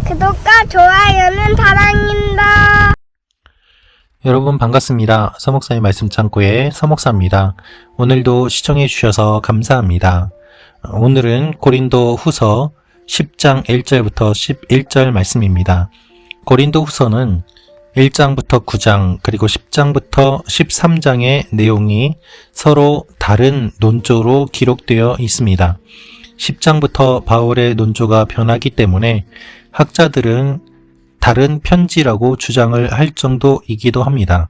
구독과 좋아요는 사랑입니다. 여러분 반갑습니다. 서목사의 말씀 창고의 서목사입니다. 오늘도 시청해 주셔서 감사합니다. 오늘은 고린도 후서 10장 1절부터 11절 말씀입니다. 고린도 후서는 1장부터 9장 그리고 10장부터 13장의 내용이 서로 다른 논조로 기록되어 있습니다. 10장부터 바울의 논조가 변하기 때문에 학자들은 다른 편지라고 주장을 할 정도이기도 합니다.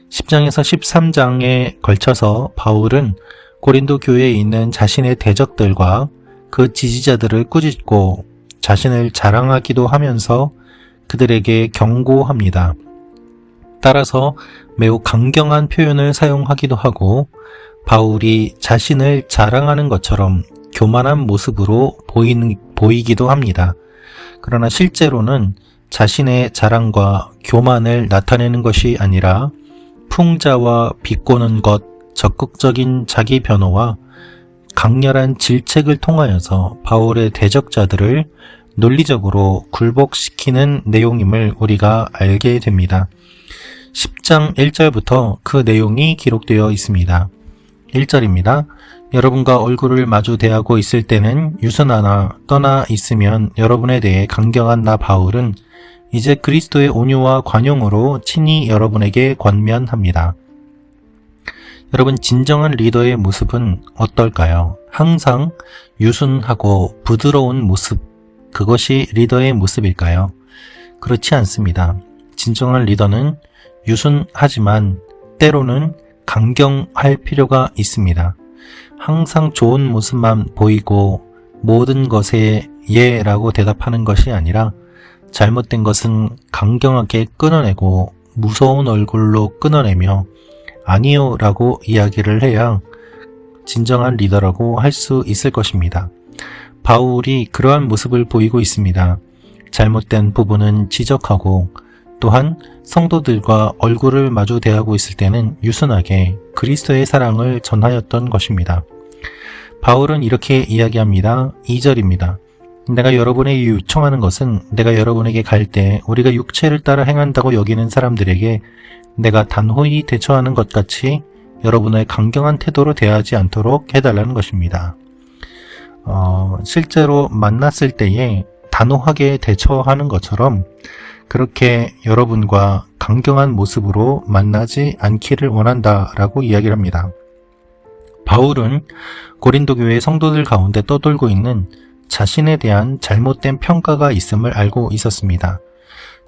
10장에서 13장에 걸쳐서 바울은 고린도 교회에 있는 자신의 대적들과 그 지지자들을 꾸짖고 자신을 자랑하기도 하면서 그들에게 경고합니다. 따라서 매우 강경한 표현을 사용하기도 하고 바울이 자신을 자랑하는 것처럼 교만한 모습으로 보이기도 합니다. 그러나 실제로는 자신의 자랑과 교만을 나타내는 것이 아니라 풍자와 비꼬는 것, 적극적인 자기 변호와 강렬한 질책을 통하여서 바울의 대적자들을 논리적으로 굴복시키는 내용임을 우리가 알게 됩니다. 10장 1절부터 그 내용이 기록되어 있습니다. 1절입니다. 여러분과 얼굴을 마주 대하고 있을 때는 유순하나 떠나 있으면 여러분에 대해 강경한 나 바울은 이제 그리스도의 온유와 관용으로 친히 여러분에게 권면합니다. 여러분, 진정한 리더의 모습은 어떨까요? 항상 유순하고 부드러운 모습, 그것이 리더의 모습일까요? 그렇지 않습니다. 진정한 리더는 유순하지만 때로는 강경할 필요가 있습니다. 항상 좋은 모습만 보이고 모든 것에 예라고 대답하는 것이 아니라 잘못된 것은 강경하게 끊어내고 무서운 얼굴로 끊어내며 아니요 라고 이야기를 해야 진정한 리더라고 할 수 있을 것입니다. 바울이 그러한 모습을 보이고 있습니다. 잘못된 부분은 지적하고 또한 성도들과 얼굴을 마주 대하고 있을 때는 유순하게 그리스도의 사랑을 전하였던 것입니다. 바울은 이렇게 이야기합니다. 2절입니다. 내가 여러분에게 요청하는 것은 내가 여러분에게 갈 때 우리가 육체를 따라 행한다고 여기는 사람들에게 내가 단호히 대처하는 것 같이 여러분의 강경한 태도로 대하지 않도록 해달라는 것입니다. 실제로 만났을 때에 단호하게 대처하는 것처럼 그렇게 여러분과 강경한 모습으로 만나지 않기를 원한다라고 이야기를 합니다. 바울은 고린도 교회 성도들 가운데 떠돌고 있는 자신에 대한 잘못된 평가가 있음을 알고 있었습니다.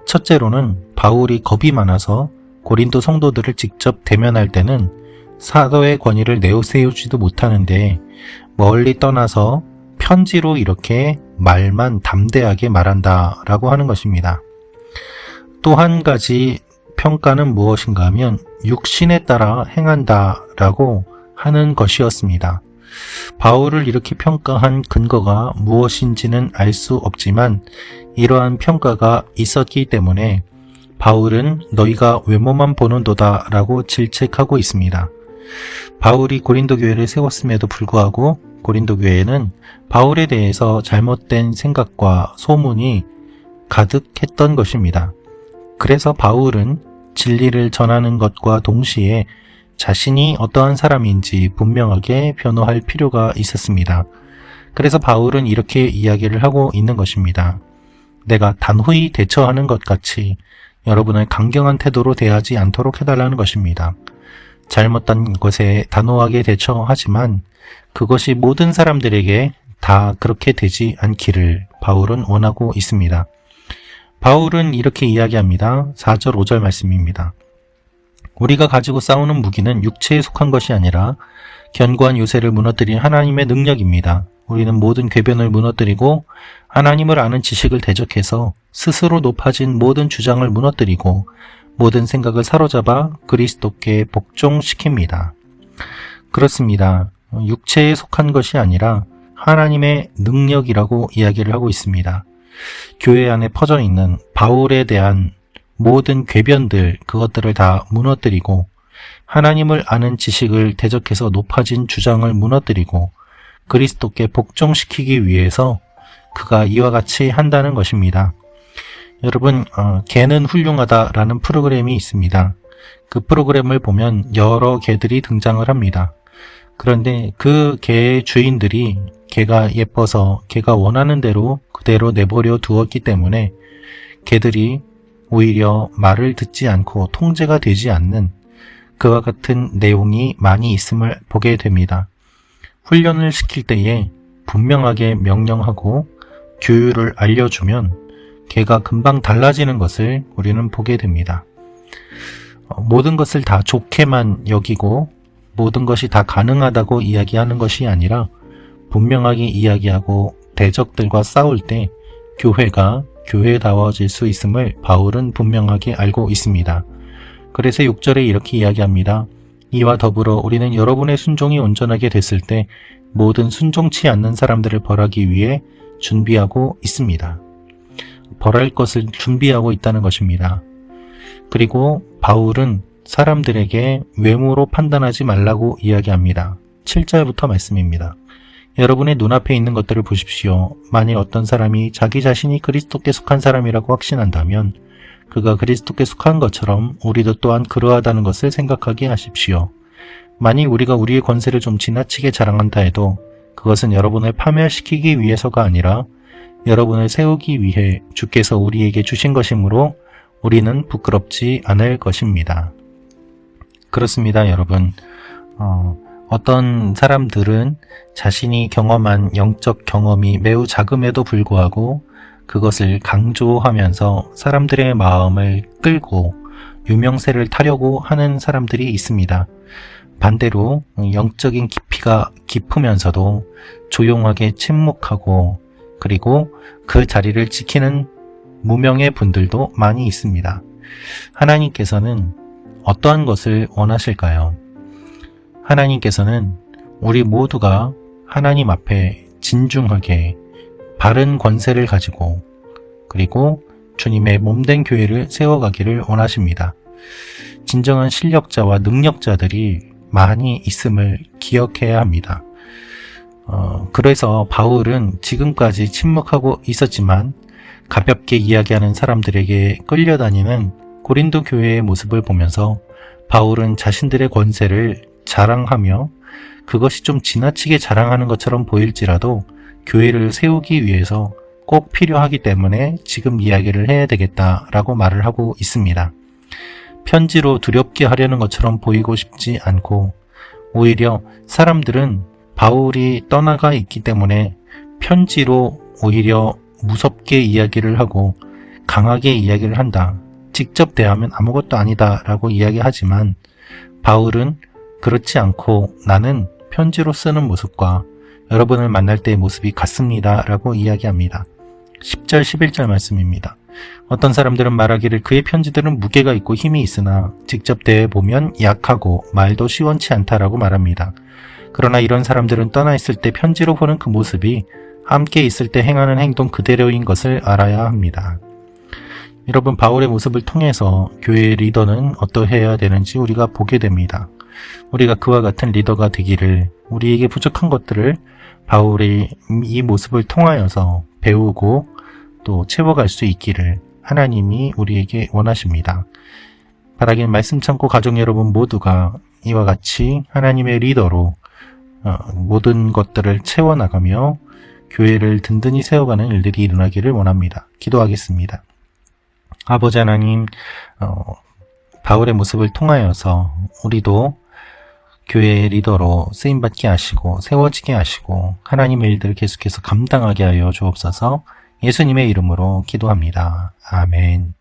첫째로는 바울이 겁이 많아서 고린도 성도들을 직접 대면할 때는 사도의 권위를 내세우지도 못하는데 멀리 떠나서 편지로 이렇게 말만 담대하게 말한다라고 하는 것입니다. 또 한 가지 평가는 무엇인가 하면 육신에 따라 행한다라고 하는 것이었습니다. 바울을 이렇게 평가한 근거가 무엇인지는 알 수 없지만 이러한 평가가 있었기 때문에 바울은 너희가 외모만 보는도다 라고 질책하고 있습니다. 바울이 고린도 교회를 세웠음에도 불구하고 고린도 교회에는 바울에 대해서 잘못된 생각과 소문이 가득했던 것입니다. 그래서 바울은 진리를 전하는 것과 동시에 자신이 어떠한 사람인지 분명하게 변호할 필요가 있었습니다. 그래서 바울은 이렇게 이야기를 하고 있는 것입니다. 내가 단호히 대처하는 것 같이 여러분을 강경한 태도로 대하지 않도록 해달라는 것입니다. 잘못된 것에 단호하게 대처하지만 그것이 모든 사람들에게 다 그렇게 되지 않기를 바울은 원하고 있습니다. 바울은 이렇게 이야기합니다. 4절 5절 말씀입니다. 우리가 가지고 싸우는 무기는 육체에 속한 것이 아니라 견고한 요새를 무너뜨린 하나님의 능력입니다. 우리는 모든 궤변을 무너뜨리고 하나님을 아는 지식을 대적해서 스스로 높아진 모든 주장을 무너뜨리고 모든 생각을 사로잡아 그리스도께 복종시킵니다. 그렇습니다. 육체에 속한 것이 아니라 하나님의 능력이라고 이야기를 하고 있습니다. 교회 안에 퍼져 있는 바울에 대한 모든 궤변들, 그것들을 다 무너뜨리고 하나님을 아는 지식을 대적해서 높아진 주장을 무너뜨리고 그리스도께 복종시키기 위해서 그가 이와 같이 한다는 것입니다. 여러분, 개는 훌륭하다라는 프로그램이 있습니다. 그 프로그램을 보면 여러 개들이 등장을 합니다. 그런데 그 개의 주인들이 개가 예뻐서 개가 원하는 대로 그대로 내버려 두었기 때문에 개들이 오히려 말을 듣지 않고 통제가 되지 않는 그와 같은 내용이 많이 있음을 보게 됩니다. 훈련을 시킬 때에 분명하게 명령하고 규율을 알려주면 개가 금방 달라지는 것을 우리는 보게 됩니다. 모든 것을 다 좋게만 여기고 모든 것이 다 가능하다고 이야기하는 것이 아니라 분명하게 이야기하고 대적들과 싸울 때 교회가 교회다워질 수 있음을 바울은 분명하게 알고 있습니다. 그래서 6절에 이렇게 이야기합니다. 이와 더불어 우리는 여러분의 순종이 온전하게 됐을 때 모든 순종치 않는 사람들을 벌하기 위해 준비하고 있습니다. 벌할 것을 준비하고 있다는 것입니다. 그리고 바울은 사람들에게 외모로 판단하지 말라고 이야기합니다. 7절부터 말씀입니다. 여러분의 눈앞에 있는 것들을 보십시오. 만일 어떤 사람이 자기 자신이 그리스도께 속한 사람이라고 확신한다면 그가 그리스도께 속한 것처럼 우리도 또한 그러하다는 것을 생각하게 하십시오. 만일 우리가 우리의 권세를 좀 지나치게 자랑한다 해도 그것은 여러분을 파멸시키기 위해서가 아니라 여러분을 세우기 위해 주께서 우리에게 주신 것이므로 우리는 부끄럽지 않을 것입니다. 그렇습니다, 여러분. 어떤 사람들은 자신이 경험한 영적 경험이 매우 작음에도 불구하고 그것을 강조하면서 사람들의 마음을 끌고 유명세를 타려고 하는 사람들이 있습니다. 반대로 영적인 깊이가 깊으면서도 조용하게 침묵하고 그리고 그 자리를 지키는 무명의 분들도 많이 있습니다. 하나님께서는 어떠한 것을 원하실까요? 하나님께서는 우리 모두가 하나님 앞에 진중하게 바른 권세를 가지고 그리고 주님의 몸된 교회를 세워가기를 원하십니다. 진정한 실력자와 능력자들이 많이 있음을 기억해야 합니다. 그래서 바울은 지금까지 침묵하고 있었지만 가볍게 이야기하는 사람들에게 끌려다니는 고린도 교회의 모습을 보면서 바울은 자신들의 권세를 자랑하며 그것이 좀 지나치게 자랑하는 것처럼 보일지라도 교회를 세우기 위해서 꼭 필요하기 때문에 지금 이야기를 해야 되겠다라고 말을 하고 있습니다. 편지로 두렵게 하려는 것처럼 보이고 싶지 않고 오히려 사람들은 바울이 떠나가 있기 때문에 편지로 오히려 무섭게 이야기를 하고 강하게 이야기를 한다. 직접 대하면 아무것도 아니다 라고 이야기하지만 바울은 그렇지 않고 나는 편지로 쓰는 모습과 여러분을 만날 때의 모습이 같습니다 라고 이야기합니다. 10절 11절 말씀입니다. 어떤 사람들은 말하기를 그의 편지들은 무게가 있고 힘이 있으나 직접 대해보면 약하고 말도 시원치 않다라고 말합니다. 그러나 이런 사람들은 떠나 있을 때 편지로 보는 그 모습이 함께 있을 때 행하는 행동 그대로인 것을 알아야 합니다. 여러분, 바울의 모습을 통해서 교회의 리더는 어떠해야 되는지 우리가 보게 됩니다. 우리가 그와 같은 리더가 되기를, 우리에게 부족한 것들을 바울의 이 모습을 통하여서 배우고 또 채워갈 수 있기를 하나님이 우리에게 원하십니다. 바라기는 말씀 참고 가족 여러분 모두가 이와 같이 하나님의 리더로 모든 것들을 채워나가며 교회를 든든히 세워가는 일들이 일어나기를 원합니다. 기도하겠습니다. 아버지 하나님, 바울의 모습을 통하여서 우리도 교회의 리더로 쓰임받게 하시고 세워지게 하시고 하나님의 일들을 계속해서 감당하게 하여 주옵소서. 예수님의 이름으로 기도합니다. 아멘.